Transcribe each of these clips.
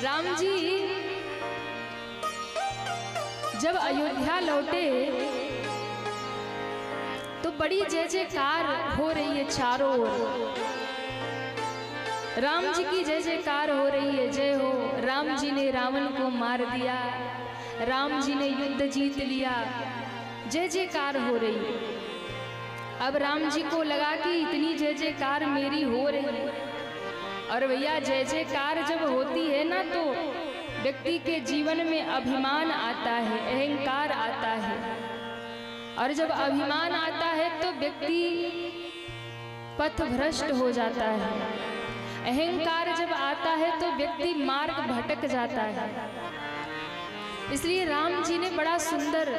राम जी जब अयोध्या लौटे तो बड़ी जय जयकार हो रही है चारों ओर। राम जी की जय जयकार हो रही है, जय हो। राम जी ने रावण को मार दिया, राम जी ने युद्ध जीत लिया, जय जयकार हो रही है। अब राम जी को लगा कि इतनी जय जयकार मेरी हो रही है, और भैया जय जयकार जब होती है ना तो व्यक्ति के जीवन में अभिमान आता है, अहंकार आता है, और जब अभिमान आता है तो व्यक्ति पथभ्रष्ट हो जाता है। अहंकार जब आता है तो व्यक्ति मार्ग भटक जाता है। इसलिए राम जी ने बड़ा सुंदर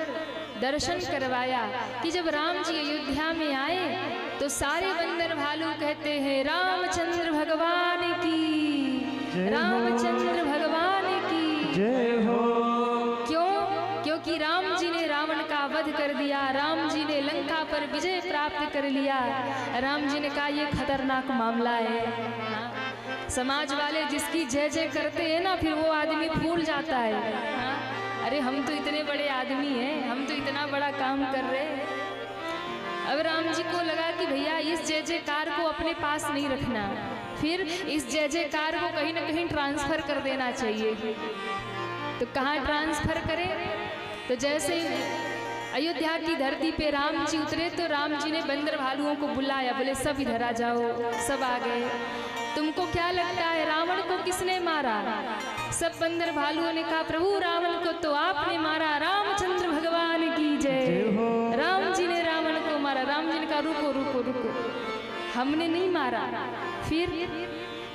दर्शन करवाया कि जब राम जी अयोध्या में आए तो सारे बंदर भालू कहते हैं रामचंद्र भगवान की, रामचंद्र भगवान की जय हो। क्यों? क्योंकि राम जी ने रावण का वध कर दिया, राम जी ने लंका पर विजय प्राप्त कर लिया। राम जी ने कहा ये खतरनाक मामला है। समाज वाले जिसकी जय जय करते हैं ना फिर वो आदमी फूल जाता है। अरे हम तो इतने बड़े आदमी हैं, हम तो इतना बड़ा काम कर रहे हैं। अब राम जी को लगा कि भैया इस जय जयकार को अपने पास नहीं रखना, फिर इस जय जयकार को कहीं ना कहीं ट्रांसफर कर देना चाहिए। तो कहाँ ट्रांसफर करें? तो जैसे अयोध्या की धरती पे राम जी उतरे तो राम जी ने बंदर भालुओं को बुलाया, बोले सब इधर आ जाओ। सब आ गए। तुमको क्या लगता है रावण को किसने मारा? सब बंदर भालुओं ने कहा प्रभु रावण को तो आपने मारा, रामचंद्र भगवान की जय। राम जी ने रावण को मारा। राम जी ने कहा रुको रुको रुको, हमने नहीं मारा। फिर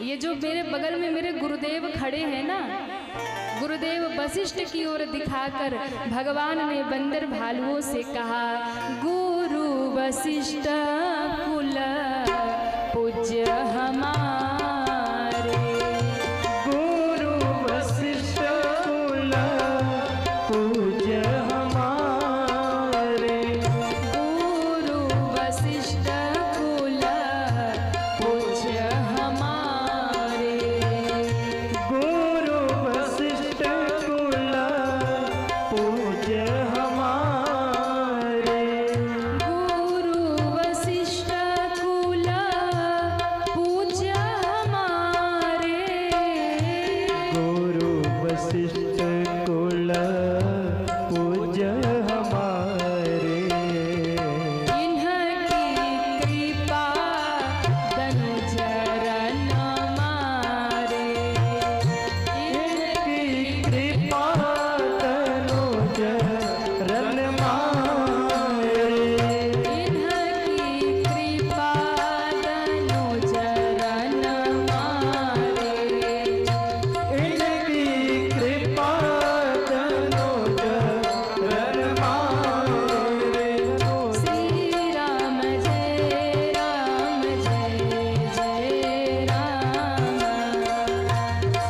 ये जो मेरे बगल में मेरे गुरुदेव खड़े हैं ना, गुरुदेव वशिष्ठ की ओर दिखाकर भगवान ने बंदर भालुओं से कहा गुरु वशिष्ठ कुल पूज्य हमारे, गुरु वशिष्ठ कुल पूज्य हमारे, गुरु वशिष्ठ कुल पूज्य हमारे, गुरु वशिष्ठ कुल पूज्य हमारे, गुरु वशिष्ठ कुल पूज्य हमारे, गुरु वशिष्ठ कुल पूज्य हमारे, इन्हीं कृपा तनुचरण मारे, इनकी कृपा तनुचरण मारे, इन्हीं कृपा तनुचरण मारे, इनकी कृपा तनुचरण मारे। श्री राम जय राम जय जय राम,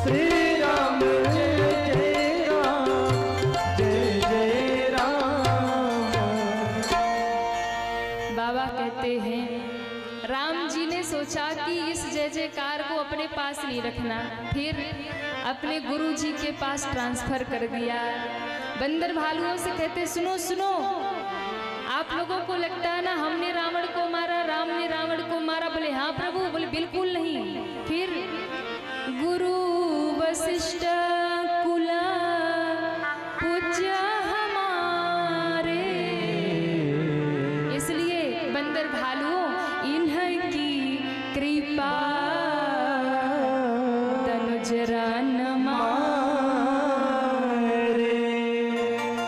श्री राम जय जय राम। बाबा कहते हैं राम जी ने सोचा कि इस जय जयकार को अपने पास नहीं रखना, फिर अपने गुरु जी के पास ट्रांसफर कर दिया। बंदर भालुओं से कहते सुनो सुनो, आप लोगों को लगता है ना हमने रावण को मारा, राम ने रावण को मारा? बोले हाँ प्रभु। बोले बिल्कुल नहीं। फिर गुरु वशिष्ठ कुल पूज्य हमारे, इसलिए बंदर भालुओं इन्हीं कृपा तनुचरण मारे,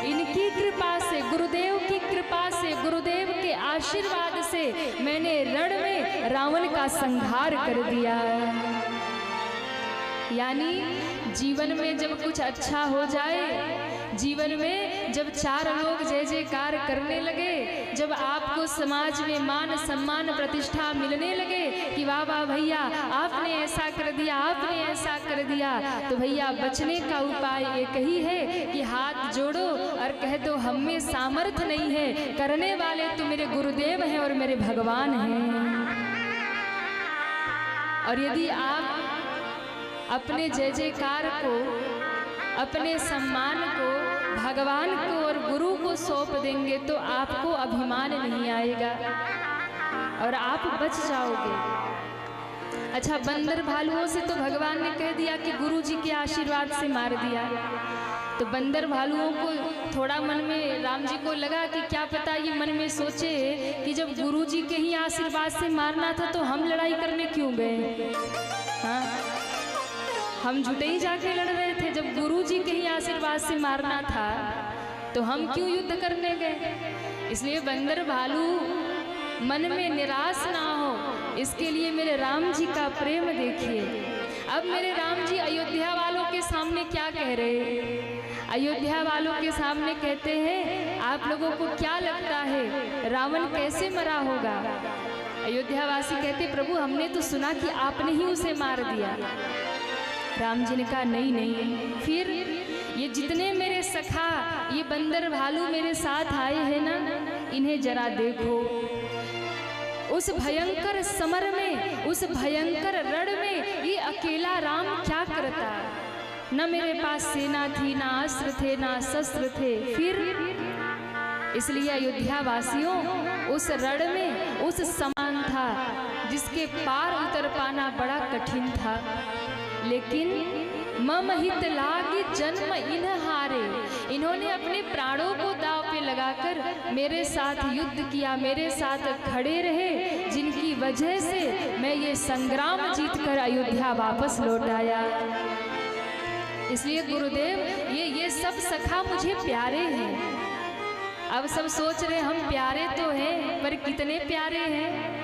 इनकी कृपा से, गुरुदेव की कृपा से, गुरुदेव के आशीर्वाद से मैंने रण में रावण का संहार कर दिया। यानी जीवन में जब कुछ अच्छा हो जाए, जीवन में जब चार लोग जय जयकार करने लगे, जब आपको समाज में मान सम्मान प्रतिष्ठा मिलने लगे कि वाह वाह भैया आपने ऐसा कर दिया, आपने ऐसा कर दिया, तो भैया बचने का उपाय एक ही है कि हाथ जोड़ो और कह दो हम में सामर्थ्य नहीं है, करने वाले तो मेरे गुरुदेव हैं और मेरे भगवान हैं। और यदि अपने जय जयकार को, अपने सम्मान को भगवान को और गुरु को सौंप देंगे तो आपको अभिमान नहीं आएगा और आप बच जाओगे। अच्छा, बंदर भालुओं से तो भगवान ने कह दिया कि गुरु जी के आशीर्वाद से मार दिया, तो बंदर भालुओं को थोड़ा मन में राम जी को लगा कि क्या पता ये मन में सोचे कि जब गुरु जी के ही आशीर्वाद से मारना था तो हम लड़ाई करने क्यों गए। हाँ, हम झूठे ही जाके लड़ रहे थे। जब गुरु जी के ही आशीर्वाद से मारना था तो हम क्यों युद्ध करने गए। इसलिए बंदर भालू मन में निराश ना हो, इसके लिए मेरे राम जी का प्रेम देखिए। अब मेरे राम जी अयोध्या वालों के सामने क्या कह रहे हैं। अयोध्या वालों के सामने कहते हैं, आप लोगों को क्या लगता है रावण कैसे मरा होगा। अयोध्या वासी कहते, प्रभु हमने तो सुना कि आपने ही उसे मार दिया। राम जी ने कहा, नहीं नहीं, फिर ये जितने मेरे सखा ये बंदर भालू मेरे साथ आए हैं ना, इन्हें जरा देखो। उस भयंकर समर में, उस भयंकर रण में ये अकेला राम क्या करता। न मेरे पास सेना थी, ना अस्त्र थे, ना शस्त्र थे। फिर इसलिए अयोध्या वासियों, उस रण में उस समान था जिसके पार उतर पाना बड़ा कठिन था। लेकिन मम हित लागी जन्म इन हारे, इन्होंने अपने प्राणों को दांव पे लगाकर मेरे साथ युद्ध किया, मेरे साथ खड़े रहे, जिनकी वजह से मैं ये संग्राम जीतकर अयोध्या वापस लौट आया। इसलिए गुरुदेव ये सब सखा मुझे प्यारे हैं। अब सब सोच रहे हम प्यारे तो हैं, पर कितने प्यारे हैं।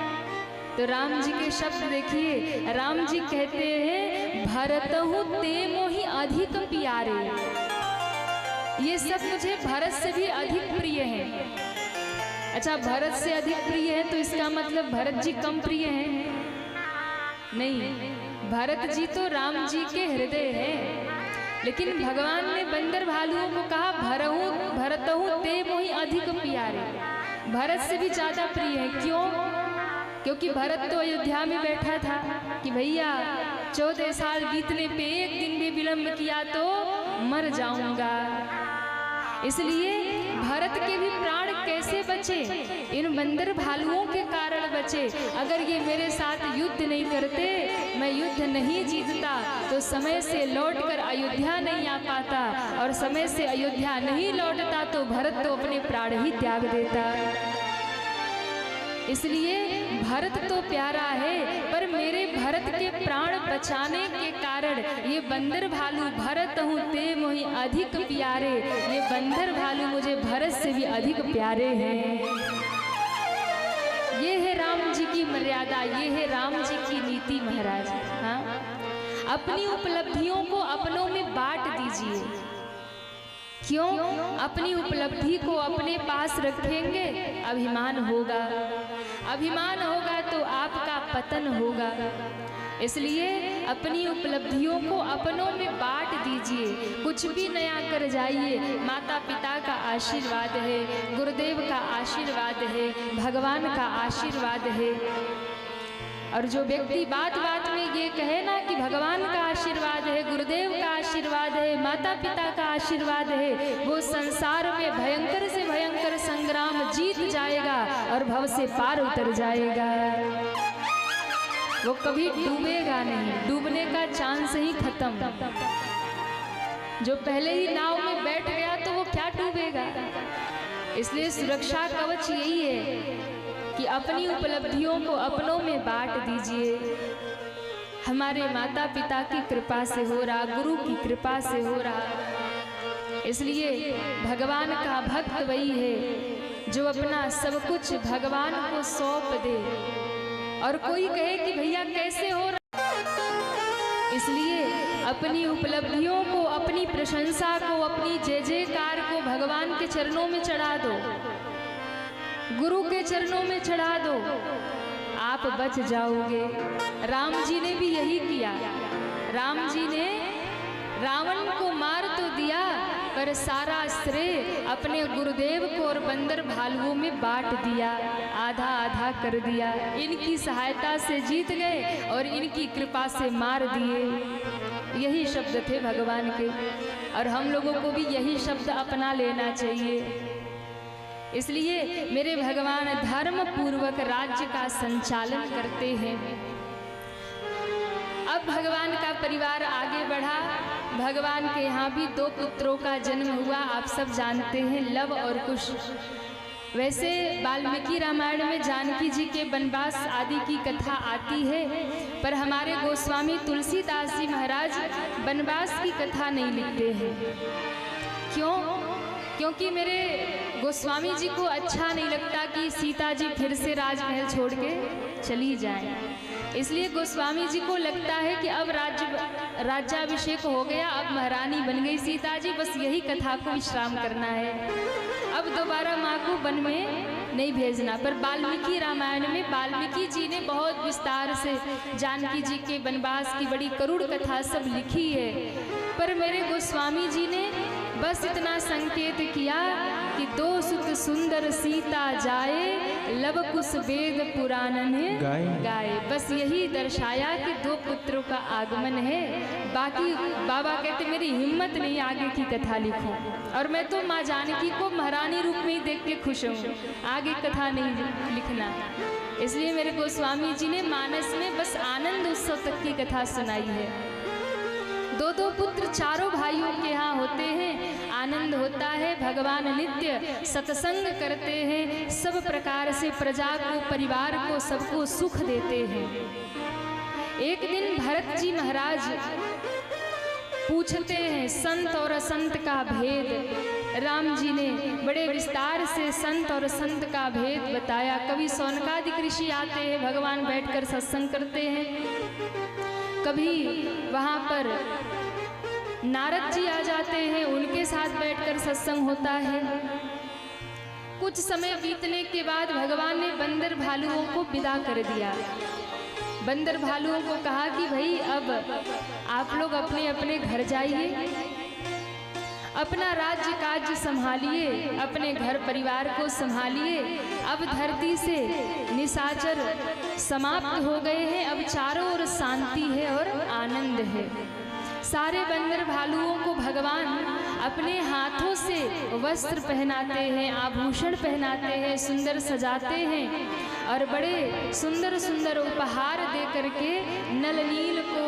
तो राम जी के शब्द देखिए, राम जी कहते हैं, भरतहु ते मोहि अधिक प्यारे। ये सब मुझे भरत से भी अधिक प्रिय हैं। अच्छा, भरत से अधिक प्रिय है तो इसका मतलब भरत जी कम प्रिय हैं? नहीं, भरत जी तो राम जी के हृदय हैं। लेकिन भगवान ने बंदर भालुओं को कहा, भरतहु ते मोहि अधिक प्यारे, भरत से भी ज्यादा प्रिय है। क्यों? क्योंकि भरत तो अयोध्या में बैठा था कि भैया 14 साल बीतने पे एक दिन भी विलंब किया तो मर जाऊंगा। इसलिए भरत के भी प्राण कैसे बचे? इन बंदर भालुओं के कारण बचे। अगर ये मेरे साथ युद्ध नहीं करते, मैं युद्ध नहीं जीतता, तो समय से लौटकर अयोध्या नहीं आ पाता, और समय से अयोध्या नहीं लौटता तो भरत तो अपने प्राण ही त्याग देता। इसलिए भरत तो प्यारा है, पर मेरे भरत के प्राण बचाने के कारण ये बंदर भालू भरत हूँ ते मोहि अधिक प्यारे, ये बंदर भालू मुझे भरत से भी अधिक प्यारे हैं। ये है राम जी की मर्यादा, ये है राम जी की नीति महाराज। हाँ, अपनी उपलब्धियों को अपनों में बांट दीजिए। क्यों? अपनी उपलब्धि को अपने पास रखेंगे, अभिमान होगा, अभिमान होगा तो आपका पतन होगा। इसलिए अपनी उपलब्धियों को अपनों में बांट दीजिए, कुछ भी नया कर जाइए। माता पिता का आशीर्वाद है, गुरुदेव का आशीर्वाद है, भगवान का आशीर्वाद है। और जो व्यक्ति बात बात में ये कहे ना कि भगवान का आशीर्वाद है, गुरुदेव का आशीर्वाद है, माता पिता का आशीर्वाद है, वो संसार में भयंकर से भयंकर संग्राम जीत जाएगा और भव से पार उतर जाएगा। वो कभी डूबेगा नहीं, डूबने का चांस ही खत्म। जो पहले ही नाव में बैठ गया तो वो क्या डूबेगा। इसलिए सुरक्षा कवच यही है कि अपनी उपलब्धियों को अपनों में बांट दीजिए। हमारे माता पिता की कृपा से हो रहा, गुरु की कृपा से हो रहा। इसलिए भगवान का भक्त वही है जो अपना सब कुछ भगवान को सौंप दे। और कोई कहे कि भैया कैसे हो रहा, इसलिए अपनी उपलब्धियों को, अपनी प्रशंसा को, अपनी जय जयकार को भगवान के चरणों में चढ़ा दो, गुरु के चरणों में चढ़ा दो, आप बच जाओगे। राम जी ने भी यही किया। राम जी ने रावण को मार तो दिया, पर सारा श्रेय अपने गुरुदेव को और बंदर भालुओं में बांट दिया, आधा आधा कर दिया। इनकी सहायता से जीत गए और इनकी कृपा से मार दिए। यही शब्द थे भगवान के, और हम लोगों को भी यही शब्द अपना लेना चाहिए। इसलिए मेरे भगवान धर्म पूर्वक राज्य का संचालन करते हैं। अब भगवान का परिवार आगे बढ़ा। भगवान के यहाँ भी 2 पुत्रों का जन्म हुआ, आप सब जानते हैं, लव और कुश। वैसे वाल्मीकि रामायण में जानकी जी के वनवास आदि की कथा आती है, पर हमारे गोस्वामी तुलसीदास जी महाराज वनवास की कथा नहीं लिखते हैं। क्यों? क्योंकि मेरे गोस्वामी जी को अच्छा नहीं लगता कि सीता जी फिर से राजमहल छोड़ के चली जाएं। इसलिए गोस्वामी जी को लगता है कि अब राज्याभिषेक हो गया, अब महारानी बन गई सीता जी, बस यही कथा को विश्राम करना है, अब दोबारा माँ को वन में नहीं भेजना। पर वाल्मीकि रामायण में वाल्मीकि जी ने बहुत विस्तार से जानकी जी के वनवास की बड़ी करुण कथा सब लिखी है। पर मेरे गोस्वामी जी ने बस इतना संकेत किया कि 2 सुत सुंदर सीता जाए, लव कुश वेद पुराणन गाए। बस यही दर्शाया कि 2 पुत्रों का आगमन है। बाकी बाबा कहते मेरी हिम्मत नहीं आगे की कथा लिखूं, और मैं तो माँ जानकी को महारानी रूप में ही देख के खुश हूँ, आगे कथा नहीं लिखना। इसलिए मेरे गोस्वामी जी ने मानस में बस आनंद उत्सव तक की कथा सुनाई है। 2 पुत्र चारों भाइयों के यहाँ होते हैं, आनंद होता है। भगवान नित्य सत्संग करते हैं, सब प्रकार से प्रजा को, परिवार को, सबको सुख देते हैं। एक दिन भरत जी महाराज पूछते हैं संत और असंत का भेद। राम जी ने बड़े विस्तार से संत और संत का भेद बताया। कभी सौनकादिक ऋषि आते हैं, भगवान बैठकर सत्संग करते हैं। कभी वहाँ पर नारद जी आ जाते हैं, उनके साथ बैठकर सत्संग होता है। कुछ समय बीतने के बाद भगवान ने बंदर भालुओं को विदा कर दिया। बंदर भालुओं को कहा कि भाई अब आप लोग अपने अपने घर जाइए, अपना राज्य काज संभालिए, अपने घर परिवार को संभालिए। अब धरती से निशाचर समाप्त हो गए हैं, अब चारों ओर शांति है और आनंद है। सारे बंदर भालुओं को भगवान अपने हाथों से वस्त्र पहनाते हैं, आभूषण पहनाते हैं, सुंदर सजाते हैं, और बड़े सुंदर सुंदर उपहार दे करके नल नील को,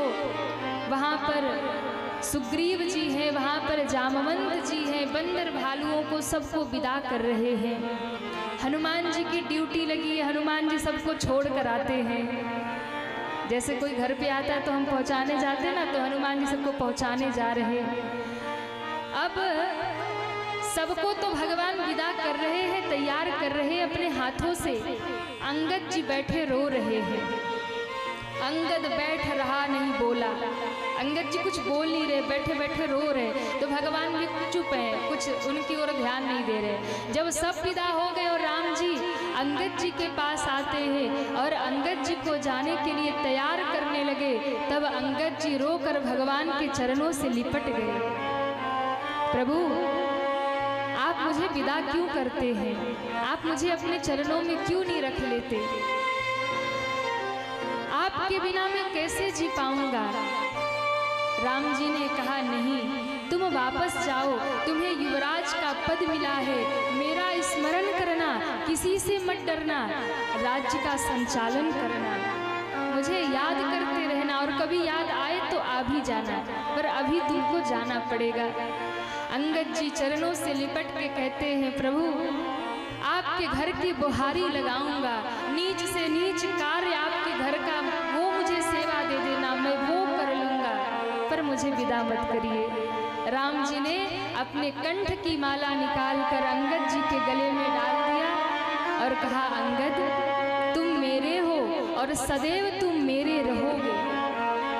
वहाँ पर सुग्रीव जी हैं, वहाँ पर जामवंत जी हैं, बंदर भालुओं को सबको विदा कर रहे हैं। हनुमान जी की ड्यूटी लगी है, हनुमान जी सबको छोड़ कर आते हैं। जैसे कोई घर पे आता है तो हम पहुँचाने जाते हैं ना, तो हनुमान जी सबको पहुँचाने जा रहे हैं। अब सबको तो भगवान विदा कर रहे हैं, तैयार कर रहे हैं अपने हाथों से। अंगद जी बैठे रो रहे हैं। अंगद बैठ रहा नहीं बोला। अंगद जी कुछ बोल नहीं रहे, बैठे बैठे रो रहे। तो भगवान भी चुप हैं, कुछ उनकी ओर ध्यान नहीं दे रहे। जब सब विदा हो गए और राम जी अंगद जी के पास आते हैं और अंगद जी को जाने के लिए तैयार करने लगे, तब अंगद जी रोकर भगवान के चरणों से लिपट गए। प्रभु, आप मुझे विदा क्यों करते हैं? आप मुझे अपने चरणों में क्यों नहीं रख लेते? आपके बिना मैं कैसे जी पाऊंगा? राम जी ने कहा, नहीं, तुम वापस जाओ, तुम्हें युवराज का पद मिला है, मेरा स्मरण करना, किसी से मत डरना, राज्य का संचालन करना, मुझे याद करते रहना, और कभी याद आए तो आ भी जाना, पर अभी तुमको जाना पड़ेगा। अंगद जी चरणों से लिपट के कहते हैं, प्रभु, आपके घर की बुहारी लगाऊंगा, नीच से नीच कार्य आपके घर का, वो मुझे सेवा दे देना, मैं वो कर लूंगा, पर मुझे विदा मत करिए। राम जी ने अपने कंठ की माला निकालकर अंगद जी के गले में डाल दिया और कहा, अंगद, तुम मेरे हो और सदैव तुम मेरे रहोगे।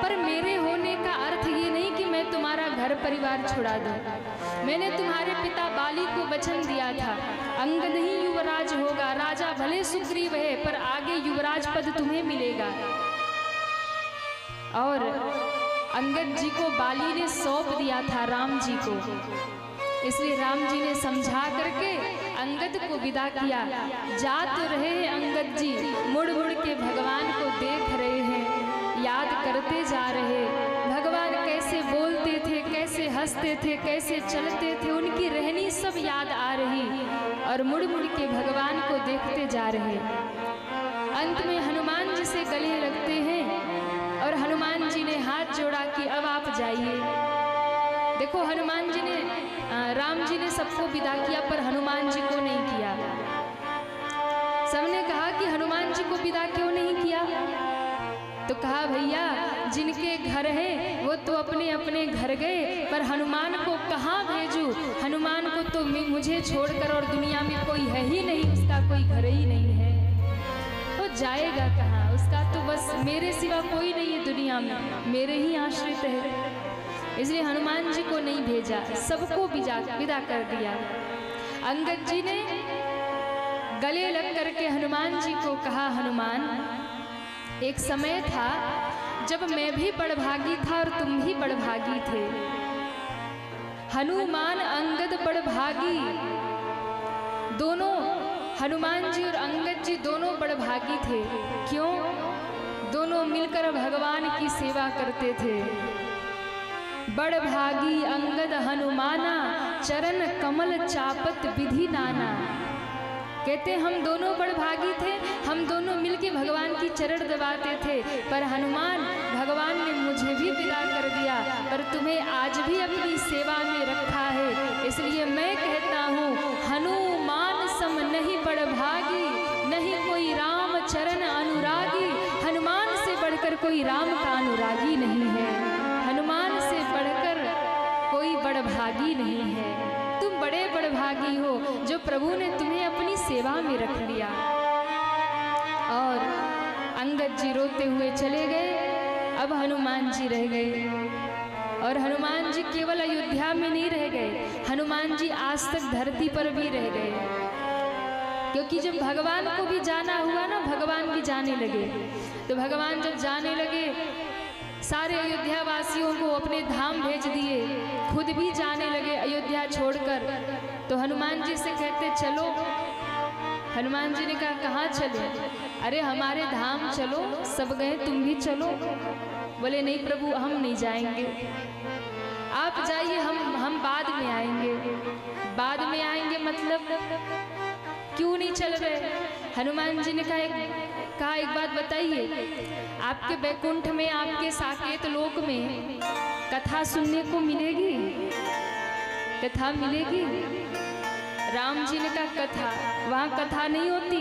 पर मेरे होने का अर्थ ये नहीं कि मैं तुम्हारा घर परिवार छुड़ा दूं। मैंने तुम्हारे पिता बाली को वचन दिया था, अंगद ही युवराज होगा, राजा भले सुग्रीव है, पर आगे युवराज पद तुम्हें मिलेगा। और अंगद जी को बाली ने सौंप दिया था राम जी को, इसलिए राम जी ने समझा करके अंगद को विदा किया। जा तो रहे हैं अंगद जी, मुड़ मुड़ के भगवान को देख रहे हैं, याद करते जा रहे, भगवान कैसे हंसते थे, कैसे चलते थे, उनकी रहनी सब याद आ रही और मुड़ मुड़ के भगवान को देखते जा रहे। अंत में हनुमान जी से गले लगते हैं और हनुमान जी ने हाथ जोड़ा कि अब आप जाइए। देखो हनुमान जी ने राम जी ने सबको विदा किया पर हनुमान जी को नहीं किया। सबने कहा कि हनुमान जी को विदा क्यों नहीं किया? तो कहा भैया जिनके घर है वो तो अपने अपने घर गए, पर हनुमान को कहाँ भेजूं? हनुमान को तो मुझे छोड़कर और दुनिया में कोई है ही नहीं, उसका कोई घर ही नहीं है, वो जाएगा कहाँ? उसका तो बस मेरे सिवा कोई नहीं है दुनिया में, मेरे ही आश्रित है। इसलिए हनुमान जी को नहीं भेजा, सबको विदा कर दिया। अंगद जी ने गले लग करके हनुमान जी को कहा, हनुमान एक समय था जब मैं भी बड़भागी था और तुम भी बड़भागी थे। हनुमान अंगद बड़भागी, दोनों हनुमान जी और अंगद जी दोनों बड़भागी थे। क्यों? दोनों मिलकर भगवान की सेवा करते थे। बड़भागी अंगद हनुमाना, चरण कमल चापत विधि नाना। कहते हम दोनों बड़भागी थे, हम दोनों मिलके भगवान की चरण दबाते थे, पर हनुमान भगवान ने मुझे भी विदा कर दिया, पर तुम्हें आज भी अपनी सेवा में रखा है। इसलिए मैं कहता हूँ हनुमान सम नहीं बड़भागी, नहीं कोई राम चरण अनुरागी। हनुमान से बढ़कर कोई राम का अनुरागी नहीं है, हनुमान से बढ़कर कोई बड़भागी नहीं है। तुम बड़े बड़भागी हो जो प्रभु ने तुम्हें अपनी सेवा में रख लिया। और अंगद जी रोते हुए चले गए, अब हनुमान जी रह गए। और हनुमान जी केवल अयोध्या में नहीं रह गए, हनुमान जी आज तक धरती पर भी रह गए। क्योंकि जब भगवान को भी जाना हुआ ना, भगवान भी जाने लगे। तो भगवान जब जाने लगे, सारे अयोध्या वासियों को अपने धाम भेज दिए, खुद भी जाने लगे अयोध्या छोड़कर। तो हनुमान जी से कहते चलो। हनुमान जी ने कहा कहाँ चले? अरे हमारे धाम चलो, सब गए तुम भी चलो। बोले नहीं प्रभु हम नहीं जाएंगे, आप जाइए, हम बाद में आएंगे। बाद में आएंगे मतलब क्यों नहीं चल रहे? हनुमान जी ने कहा एक बात बताइए, आपके बैकुंठ में, आपके साकेत लोक में कथा सुनने को मिलेगी? कथा मिलेगी? राम जी ने कहा कथा, वहाँ कथा नहीं होती,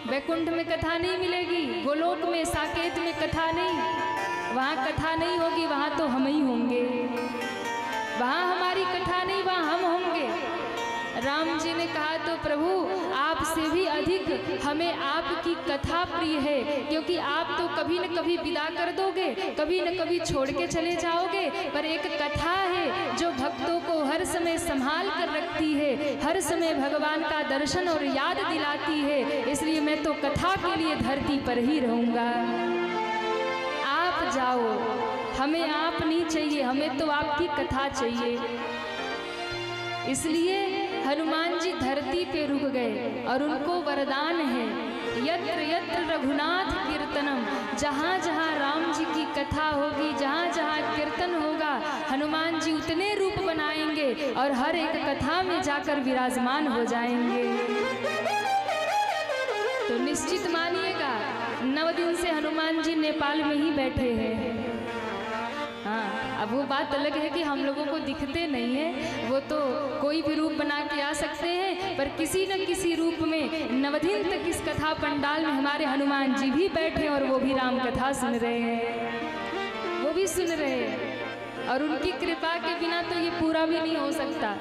बैकुंठ में कथा नहीं मिलेगी, गोलोक में साकेत में कथा नहीं, वहाँ कथा नहीं होगी, वहाँ तो हम ही होंगे, वहाँ हमारी कथा नहीं, वहाँ हम होंगे। राम जी ने कहा तो प्रभु आपसे भी अधिक हमें आपकी कथा प्रिय है, क्योंकि आप तो कभी न कभी विदा कर दोगे, कभी न कभी छोड़ के चले जाओगे, पर एक कथा है जो भक्तों को हर समय संभाल कर रखती है, हर समय भगवान का दर्शन और याद दिलाती है। इसलिए मैं तो कथा के लिए धरती पर ही रहूँगा। आप जाओ, हमें आप नहीं चाहिए, हमें तो आपकी कथा चाहिए। इसलिए हनुमान जी धरती पे रुक गए और उनको वरदान है, यत्र यत्र रघुनाथ कीर्तनम, जहाँ जहाँ राम जी की कथा होगी, जहाँ जहाँ कीर्तन होगा, हनुमान जी उतने रूप बनाएंगे और हर एक कथा में जाकर विराजमान हो जाएंगे। तो निश्चित मानिएगा 9 दिन से हनुमान जी नेपाल में ही बैठे हैं। हाँ, अब वो बात अलग है कि हम लोगों को दिखते नहीं है, वो तो कोई भी रूप बना के आ सकते हैं, पर किसी न किसी रूप में 9 दिन तक इस कथा पंडाल में हमारे हनुमान जी भी बैठे और वो भी राम कथा सुन रहे हैं, वो भी सुन रहे हैं। और उनकी कृपा के बिना तो ये पूरा भी नहीं हो सकता।